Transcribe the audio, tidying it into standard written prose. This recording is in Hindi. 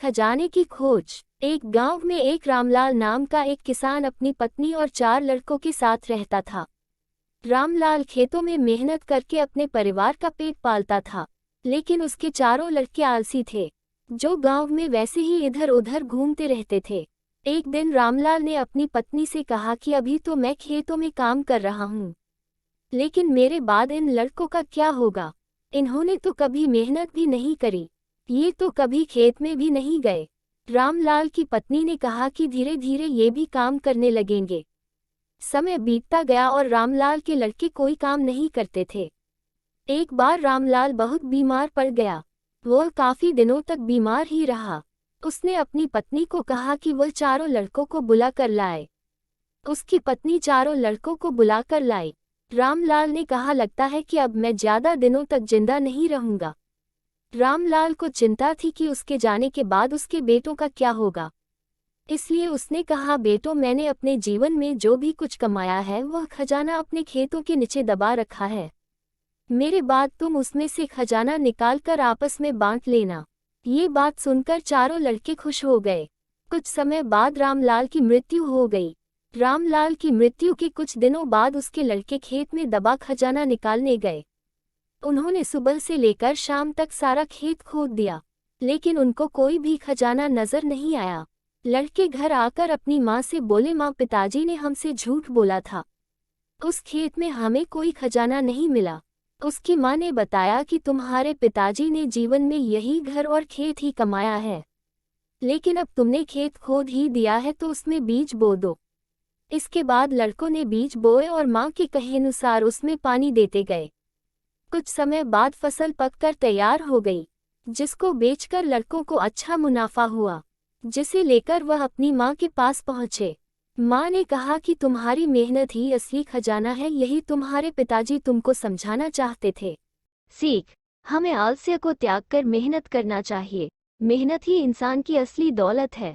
खजाने की खोज। एक गांव में एक रामलाल नाम का एक किसान अपनी पत्नी और 4 लड़कों के साथ रहता था। रामलाल खेतों में मेहनत करके अपने परिवार का पेट पालता था, लेकिन उसके चारों लड़के आलसी थे, जो गांव में वैसे ही इधर उधर घूमते रहते थे। एक दिन रामलाल ने अपनी पत्नी से कहा कि अभी तो मैं खेतों में काम कर रहा हूँ, लेकिन मेरे बाद इन लड़कों का क्या होगा? इन्होंने तो कभी मेहनत भी नहीं करी, ये तो कभी खेत में भी नहीं गए। रामलाल की पत्नी ने कहा कि धीरे धीरे ये भी काम करने लगेंगे। समय बीतता गया और रामलाल के लड़के कोई काम नहीं करते थे। एक बार रामलाल बहुत बीमार पड़ गया। वह काफी दिनों तक बीमार ही रहा। उसने अपनी पत्नी को कहा कि वह चारों लड़कों को बुला कर लाए। उसकी पत्नी चारों लड़कों को बुलाकर लाई। रामलाल ने कहा, लगता है कि अब मैं ज्यादा दिनों तक जिंदा नहीं रहूंगा। रामलाल को चिंता थी कि उसके जाने के बाद उसके बेटों का क्या होगा। इसलिए उसने कहा, बेटों, मैंने अपने जीवन में जो भी कुछ कमाया है वह खजाना अपने खेतों के नीचे दबा रखा है। मेरे बाद तुम उसमें से खजाना निकालकर आपस में बांट लेना। ये बात सुनकर चारों लड़के खुश हो गए। कुछ समय बाद रामलाल की मृत्यु हो गई। रामलाल की मृत्यु के कुछ दिनों बाद उसके लड़के खेत में दबा खजाना निकालने गए। उन्होंने सुबह से लेकर शाम तक सारा खेत खोद दिया, लेकिन उनको कोई भी खजाना नजर नहीं आया। लड़के घर आकर अपनी माँ से बोले, माँ, पिताजी ने हमसे झूठ बोला था, उस खेत में हमें कोई खजाना नहीं मिला। उसकी माँ ने बताया कि तुम्हारे पिताजी ने जीवन में यही घर और खेत ही कमाया है, लेकिन अब तुमने खेत खोद ही दिया है तो उसमें बीज बो दो। इसके बाद लड़कों ने बीज बोए और माँ के कहे अनुसार उसमें पानी देते गए। कुछ समय बाद फसल पककर तैयार हो गई, जिसको बेचकर लड़कों को अच्छा मुनाफा हुआ, जिसे लेकर वह अपनी माँ के पास पहुँचे। माँ ने कहा कि तुम्हारी मेहनत ही असली खजाना है, यही तुम्हारे पिताजी तुमको समझाना चाहते थे। सीख, हमें आलस्य को त्याग कर मेहनत करना चाहिए। मेहनत ही इंसान की असली दौलत है।